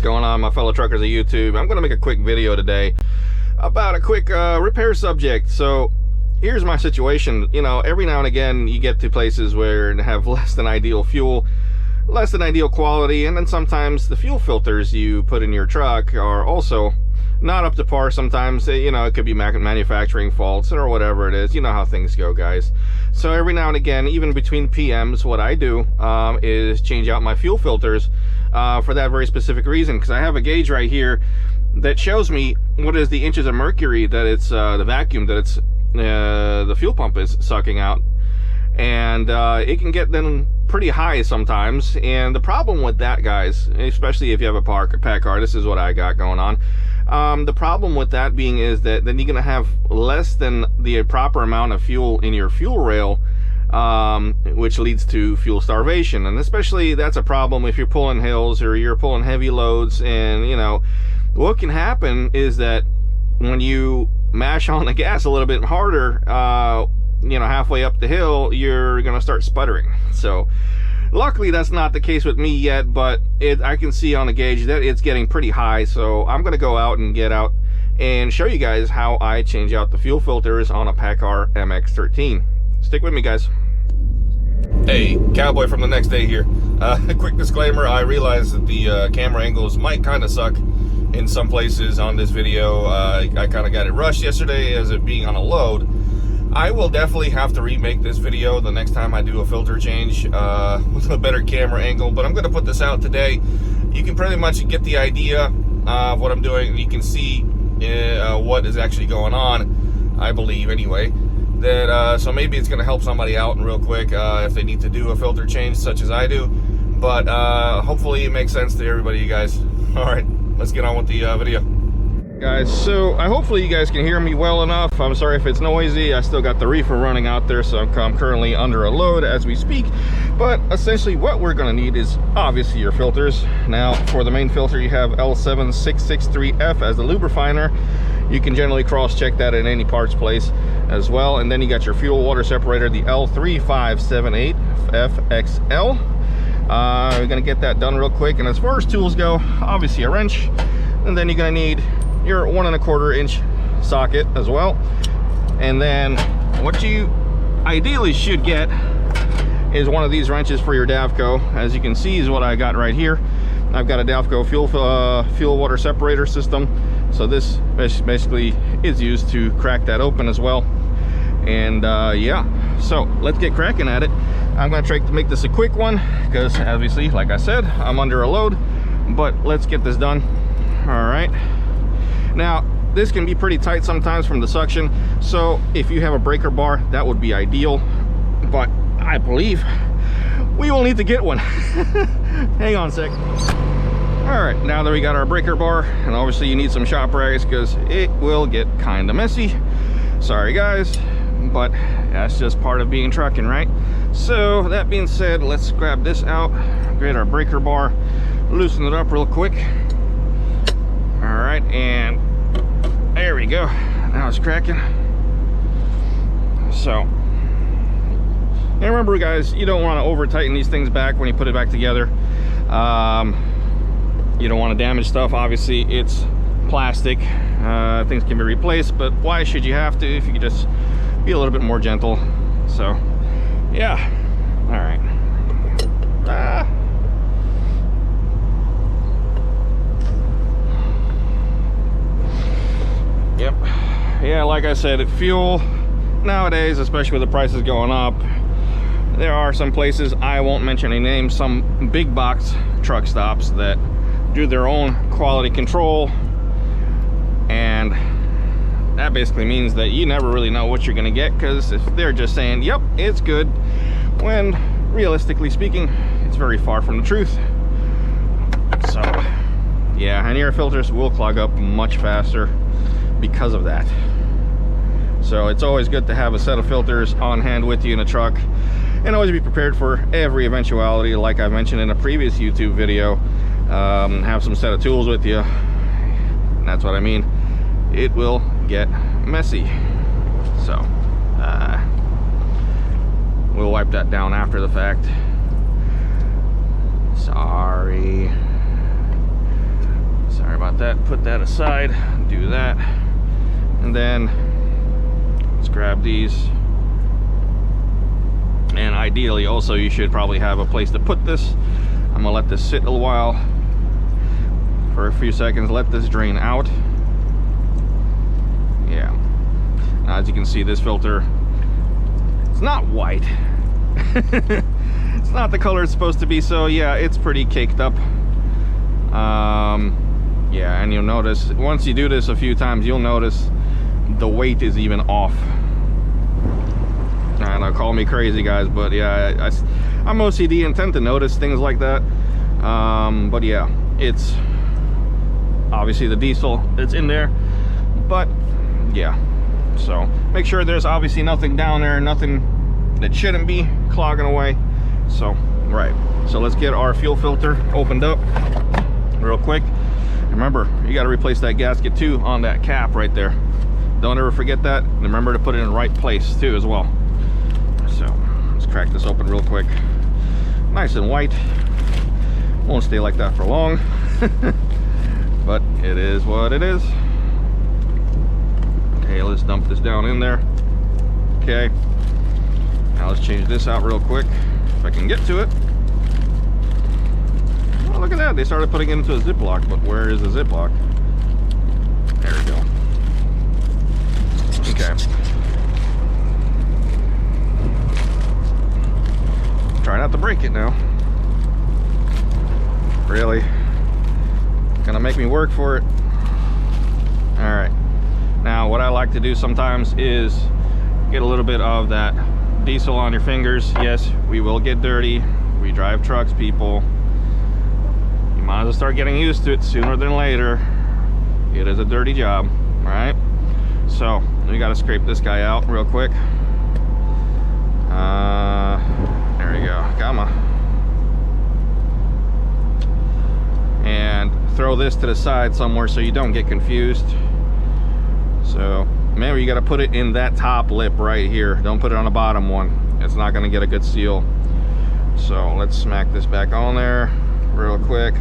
going on, my fellow truckers of YouTube? I'm going to make a quick video today about a quick repair subject. So here's my situation. You know, every now and again you get to places where you have less than ideal fuel, less than ideal quality, and then sometimes the fuel filters you put in your truck are also not up to par. Sometimes, you know, it could be manufacturing faults or whatever it is. You know how things go, guys. So every now and again, even between PMs, what I do is change out my fuel filters for that very specific reason, because I have a gauge right here that shows me what is the inches of mercury that it's the vacuum that it's the fuel pump is sucking out, and it can get then pretty high sometimes. And the problem with that, guys, especially if you have a pack car, this is what I got going on. The problem with that being is that then you're gonna have less than the proper amount of fuel in your fuel rail, which leads to fuel starvation. And especially that's a problem if you're pulling hills or you're pulling heavy loads. And you know what can happen is that when you mash on the gas a little bit harder, you know, halfway up the hill, you're gonna start sputtering. So luckily that's not the case with me yet, but I can see on the gauge that it's getting pretty high. So I'm gonna go out and get out and show you guys how I change out the fuel filters on a PACCAR MX-13. Stick with me, guys. Hey, Cowboy from the next day here. A quick disclaimer, I realize that the camera angles might kind of suck in some places on this video. I kind of got it rushed yesterday as it being on a load. I will definitely have to remake this video the next time I do a filter change with a better camera angle, but I'm going to put this out today. You can pretty much get the idea of what I'm doing. You can see what is actually going on, I believe anyway. That so maybe it's going to help somebody out real quick if they need to do a filter change such as I do. But hopefully it makes sense to everybody, you guys. All right, let's get on with the video. Guys, so hopefully you guys can hear me well enough. I'm sorry if it's noisy. I still got the reefer running out there, so I'm currently under a load as we speak. But essentially what we're going to need is obviously your filters. Now for the main filter you have L7663F as the lubrifiner. You can generally cross-check that at any parts place as well. And then you got your fuel water separator, the L3578FXL. We're going to get that done real quick. And as far as tools go, obviously a wrench, and then you're going to need your 1 1/4 inch socket as well. And then what you ideally should get is one of these wrenches for your Davco. As you can see is what I got right here. I've got a Davco fuel water separator system. So this basically is used to crack that open as well. And yeah, so let's get cracking at it. I'm going to try to make this a quick one because obviously, like I said, I'm under a load, but let's get this done. All right, now this can be pretty tight sometimes from the suction, so if you have a breaker bar, that would be ideal, but I believe we will need to get one. Hang on a sec. All right, now that we got our breaker bar, and obviously you need some shop rags because it will get kind of messy. Sorry guys, but that's just part of being trucking, right? So that being said, let's grab this out, get our breaker bar, loosen it up real quick. All right, and there we go. Now it's cracking. So, and remember guys, you don't want to over tighten these things back when you put it back together. You don't want to damage stuff. Obviously it's plastic, things can be replaced, but why should you have to if you could just be a little bit more gentle? So yeah, all right. Yep, yeah, like I said, fuel nowadays, especially with the prices going up, there are some places, I won't mention any names, some big box truck stops that do their own quality control, and that basically means that you never really know what you're gonna get, because if they're just saying yep, it's good, when realistically speaking it's very far from the truth. So yeah, and air filters will clog up much faster because of that. So it's always good to have a set of filters on hand with you in a truck, and always be prepared for every eventuality. Like I mentioned in a previous YouTube video, have some set of tools with you. That's what I mean, it will get messy. So we'll wipe that down after the fact. Sorry. Sorry about that. Put that aside. Do that. And then let's grab these. And ideally also you should probably have a place to put this. I'm gonna let this sit a little while for a few seconds, let this drain out. Yeah. Now, as you can see, this filter, it's not white. It's not the color it's supposed to be, so yeah, it's pretty caked up. Yeah, and you'll notice, once you do this a few times, you'll notice the weight is even off. I know, call me crazy, guys, but yeah, I'm OCD and tend to notice things like that. But yeah, it's obviously the diesel that's in there, but yeah. So make sure there's obviously nothing down there, nothing that shouldn't be clogging away. So, right. So let's get our fuel filter opened up real quick. Remember, you got to replace that gasket too on that cap right there. Don't ever forget that. Remember to put it in the right place too as well. So let's crack this open real quick. Nice and white. Won't stay like that for long. But it is what it is. Okay, let's dump this down in there. Okay. Now let's change this out real quick, if I can get to it. Oh, look at that. They started putting it into a Ziploc, but where is the Ziploc? There we go. Okay. Try not to break it now. Really? Gonna make me work for it. All right. Now, what I like to do sometimes is get a little bit of that diesel on your fingers. Yes, we will get dirty. We drive trucks, people. You might as well start getting used to it sooner than later. It is a dirty job, all right? So, we gotta scrape this guy out real quick. There we go. Come on. And throw this to the side somewhere so you don't get confused. So remember, you got to put it in that top lip right here. Don't put it on the bottom one. It's not going to get a good seal. So let's smack this back on there real quick.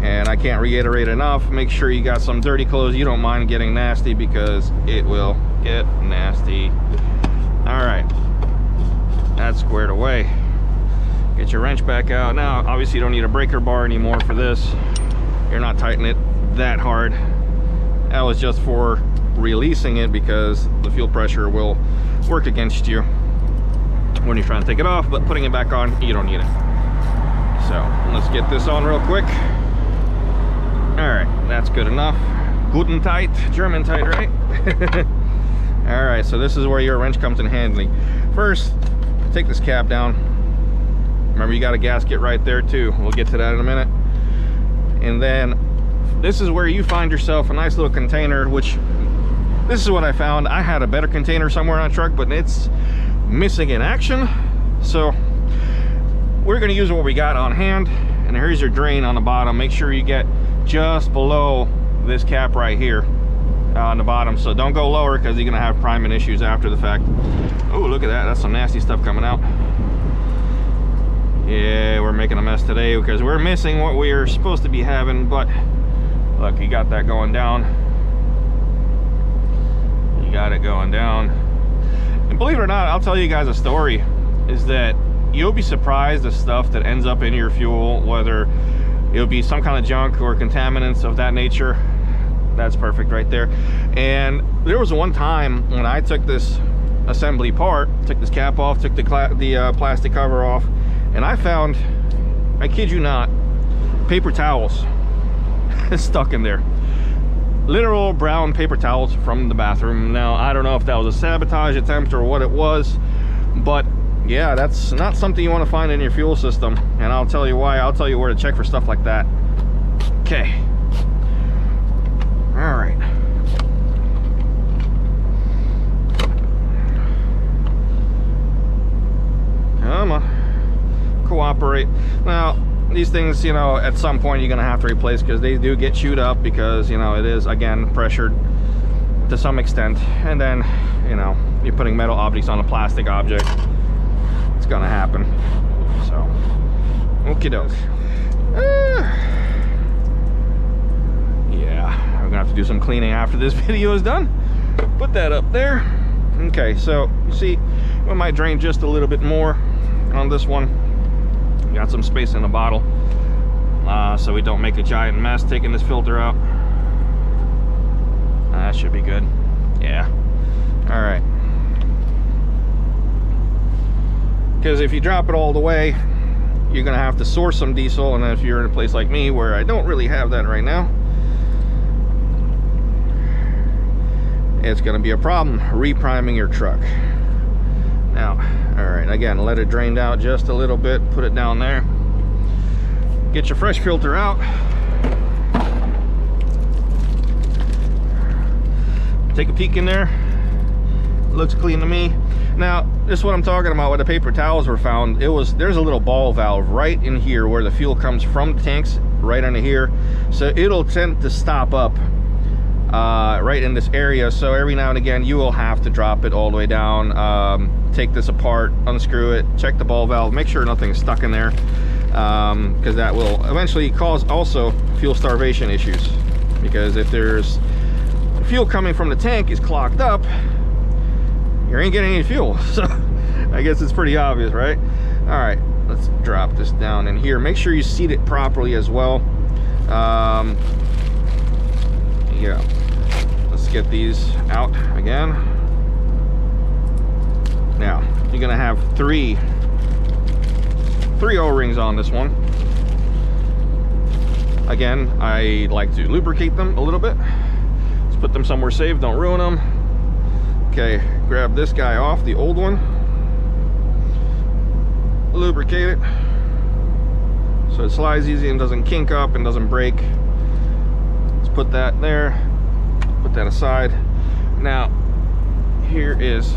And I can't reiterate enough, make sure you got some dirty clothes. You don't mind getting nasty, because it will get nasty. All right, that's squared away. Get your wrench back out. Now, obviously you don't need a breaker bar anymore for this. You're not tightening it that hard. That was just for releasing it, because the fuel pressure will work against you when you're trying to take it off, but putting it back on, you don't need it. So let's get this on real quick. All right, that's good enough. Guten tight, German tight, right? All right, so this is where your wrench comes in handy. First, take this cap down. Remember, you got a gasket right there too. We'll get to that in a minute. And then this is where you find yourself a nice little container, which this is what I found. I had a better container somewhere on a truck, but it's missing in action. So we're gonna use what we got on hand. And here's your drain on the bottom. Make sure you get just below this cap right here on the bottom. So don't go lower, because you're gonna have priming issues after the fact. Oh, look at that. That's some nasty stuff coming out. Yeah, we're making a mess today because we're missing what we are supposed to be having, but look, you got that going down. You got it going down. And believe it or not, I'll tell you guys a story, is that you'll be surprised the stuff that ends up in your fuel, whether it'll be some kind of junk or contaminants of that nature. That's perfect right there. And there was one time when I took this assembly part, took this cap off, took the plastic cover off, and I found, I kid you not, paper towels stuck in there. Literal brown paper towels from the bathroom. Now, I don't know if that was a sabotage attempt or what it was, but yeah, that's not something you want to find in your fuel system. And I'll tell you why. I'll tell you where to check for stuff like that. Okay. All right. Come on. Cooperate. Now, these things, you know, at some point you're gonna have to replace, because they do get chewed up, because, you know, it is, again, pressured to some extent. And then, you know, you're putting metal objects on a plastic object, it's gonna happen. So, okie doke. gonna have to do some cleaning after this video is done. Put that up there. Okay, so you see, we might drain just a little bit more on this one. Got some space in the bottle, so we don't make a giant mess taking this filter out. That should be good. Yeah. All right. Because if you drop it all the way, you're gonna have to source some diesel, and then if you're in a place like me where I don't really have that right now, it's gonna be a problem repriming your truck. Now, all right, again, let it drain out just a little bit, put it down there. Get your fresh filter out. Take a peek in there. Looks clean to me. Now, this is what I'm talking about. Where the paper towels were found, there's a little ball valve right in here where the fuel comes from the tanks, right under here. So it'll tend to stop up right in this area. So every now and again, you will have to drop it all the way down. Take this apart, unscrew it, check the ball valve, make sure nothing's stuck in there, because that will eventually cause also fuel starvation issues. Because if there's fuel coming from the tank is clogged up, you ain't getting any fuel. So I guess it's pretty obvious, right? All right, let's drop this down in here. Make sure you seat it properly as well. Yeah, let's get these out again. Now you're gonna have three O-rings on this one. Again, I like to lubricate them a little bit. Let's put them somewhere safe, don't ruin them. Okay, grab this guy off, the old one, lubricate it so it slides easy and doesn't kink up and doesn't break. Let's put that there, put that aside. Now here is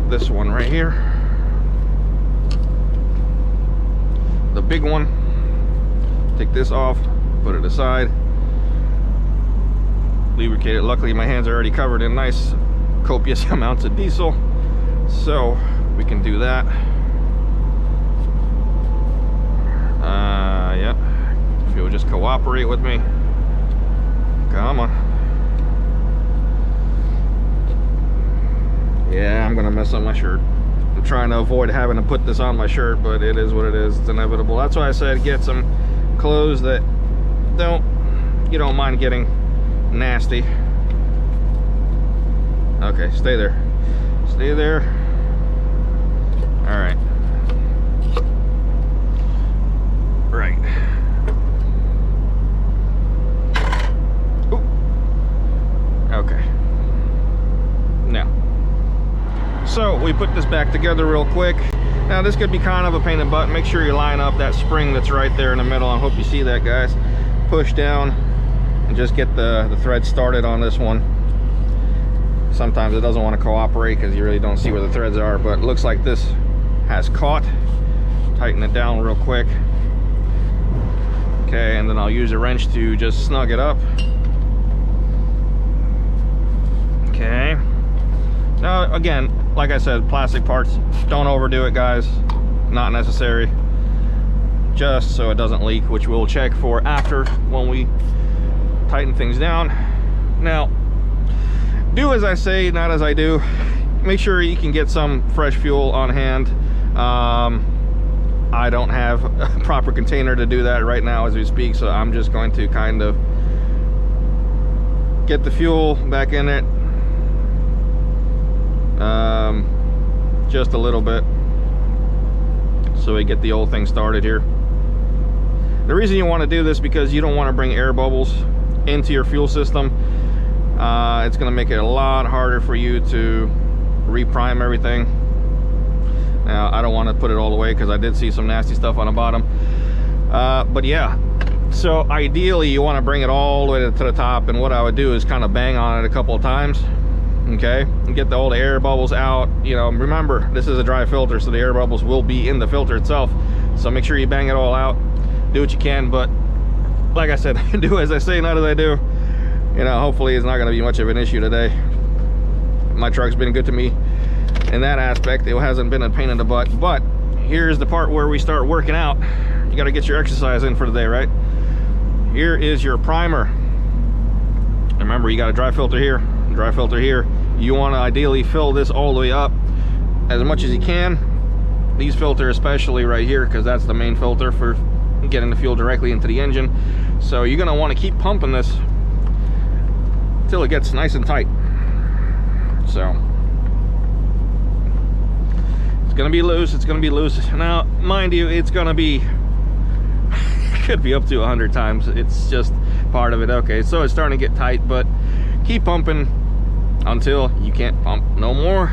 this one right here, the big one. Take this off, put it aside, lubricate it. Luckily my hands are already covered in nice copious amounts of diesel, so we can do that. Yeah, if you'll just cooperate with me. Come on. Yeah, I'm gonna mess up my shirt. I'm trying to avoid having to put this on my shirt, but it is what it is. It's inevitable. That's why I said get some clothes that you don't mind getting nasty. Okay, stay there. Stay there. All right. Right. Ooh. Okay. Now, so we put this back together real quick. Now this could be kind of a pain in the butt. Make sure you line up that spring that's right there in the middle. I hope you see that, guys. Push down and just get the thread started on this one. Sometimes it doesn't want to cooperate because you really don't see where the threads are, but it looks like this has caught. Tighten it down real quick. Okay, and then I'll use a wrench to just snug it up. Okay. Now again, like I said, plastic parts, don't overdo it, guys. Not necessary. Just so it doesn't leak, which we'll check for after when we tighten things down. Now, do as I say, not as I do. Make sure you can get some fresh fuel on hand. I don't have a proper container to do that right now as we speak, so I'm just going to kind of get the fuel back in it, just a little bit, so we get the old thing started here. The reason you want to do this because you don't want to bring air bubbles into your fuel system. It's going to make it a lot harder for you to reprime everything. Now I don't want to put it all the way because I did see some nasty stuff on the bottom, but yeah, so ideally you want to bring it all the way to the top, and what I would do is kind of bang on it a couple of times, okay, and get all the air bubbles out. You know, remember this is a dry filter, so the air bubbles will be in the filter itself, so make sure you bang it all out. Do what you can, but like I said, do as I say, not as I do. You know, hopefully it's not going to be much of an issue today. My truck's been good to me in that aspect. It hasn't been a pain in the butt. But here's the part where we start working out. You got to get your exercise in for the day, right? Here is your primer. Remember, you got a dry filter here, dry filter here. You want to ideally fill this all the way up as much as you can. These filter especially right here, because that's the main filter for getting the fuel directly into the engine. So you're gonna want to keep pumping this till it gets nice and tight. So it's gonna be loose, it's gonna be loose. Now, mind you, it's gonna be could be up to 100 times. It's just part of it. Okay, so it's starting to get tight, but keep pumping until you can't pump no more.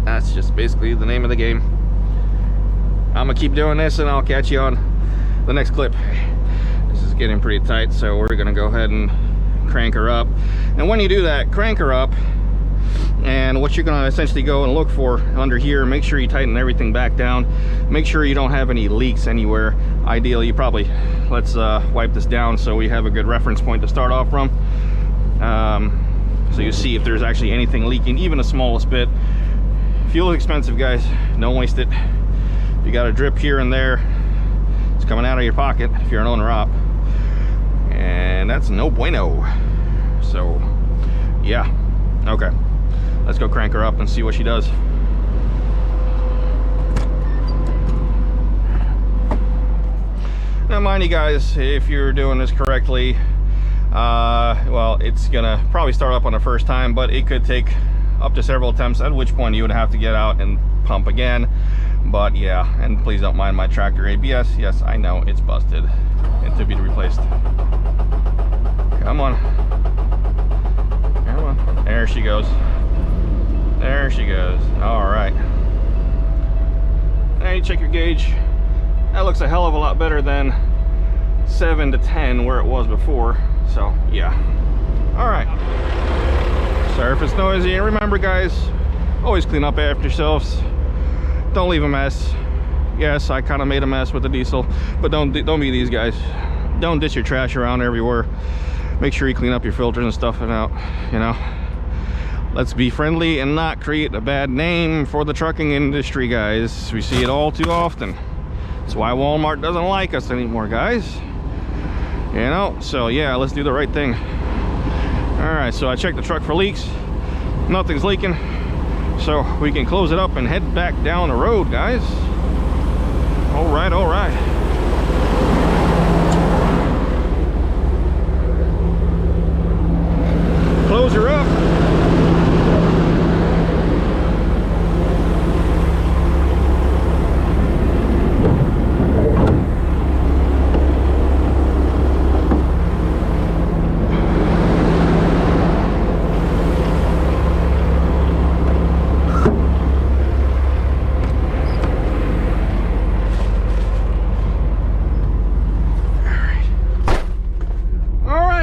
That's just basically the name of the game. I'm gonna keep doing this and I'll catch you on the next clip. This is getting pretty tight, so we're gonna go ahead and crank her up. And when you do that, crank her up, and what you're gonna essentially go and look for under here, make sure you tighten everything back down. Make sure you don't have any leaks anywhere. Ideally, you probably, let's wipe this down so we have a good reference point to start off from. So you see if there's actually anything leaking, even the smallest bit. Fuel is expensive, guys. Don't waste it. You got a drip here and there. It's coming out of your pocket if you're an owner-op, and that's no bueno. So yeah, okay, let's go crank her up and see what she does. Now mind you guys, if you're doing this correctly, well, it's gonna probably start up on the first time, but it could take up to several attempts, at which point you would have to get out and pump again. But yeah, and please don't mind my tractor ABS. Yes, I know it's busted and to be replaced. Come on, come on, there she goes, there she goes. All right, now you check your gauge. That looks a hell of a lot better than 7 to 10 where it was before. So yeah, all right. Sorry if it's noisy, and remember guys, always clean up after yourselves. Don't leave a mess. Yes, I kind of made a mess with the diesel, but don't be these guys. Don't ditch your trash around everywhere. Make sure you clean up your filters and stuff and out, you know. Let's be friendly and not create a bad name for the trucking industry, guys. We see it all too often. That's why Walmart doesn't like us anymore, guys. You know, so yeah, let's do the right thing. All right, so I checked the truck for leaks. Nothing's leaking, so we can close it up and head back down the road, guys. All right, all right. Close her up.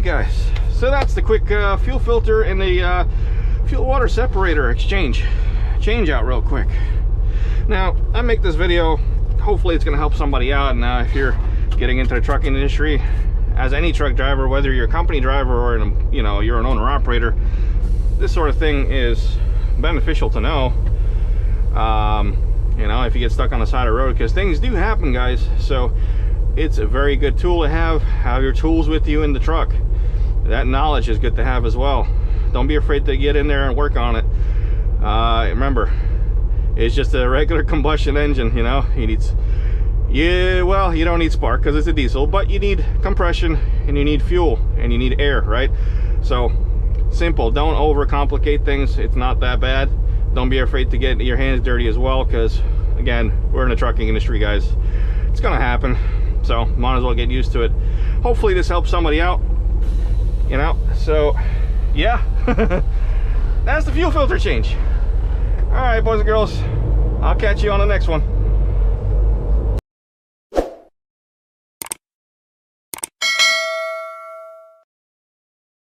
Guys, so that's the quick fuel filter and the fuel water separator change out real quick. Now I make this video, hopefully it's going to help somebody out. Now if you're getting into the trucking industry, as any truck driver, whether you're a company driver or you know, you're an owner operator, this sort of thing is beneficial to know. You know, if you get stuck on the side of the road, because things do happen, guys. So it's a very good tool to have your tools with you in the truck. That knowledge is good to have as well. Don't be afraid to get in there and work on it. Remember, it's just a regular combustion engine, you know. Well, you don't need spark because it's a diesel, but you need compression and you need fuel and you need air, right? So simple. Don't overcomplicate things. It's not that bad. Don't be afraid to get your hands dirty as well, because again, we're in the trucking industry, guys. It's gonna happen, so might as well get used to it. Hopefully this helps somebody out, you know. So yeah, that's the fuel filter change. All right, boys and girls, I'll catch you on the next one.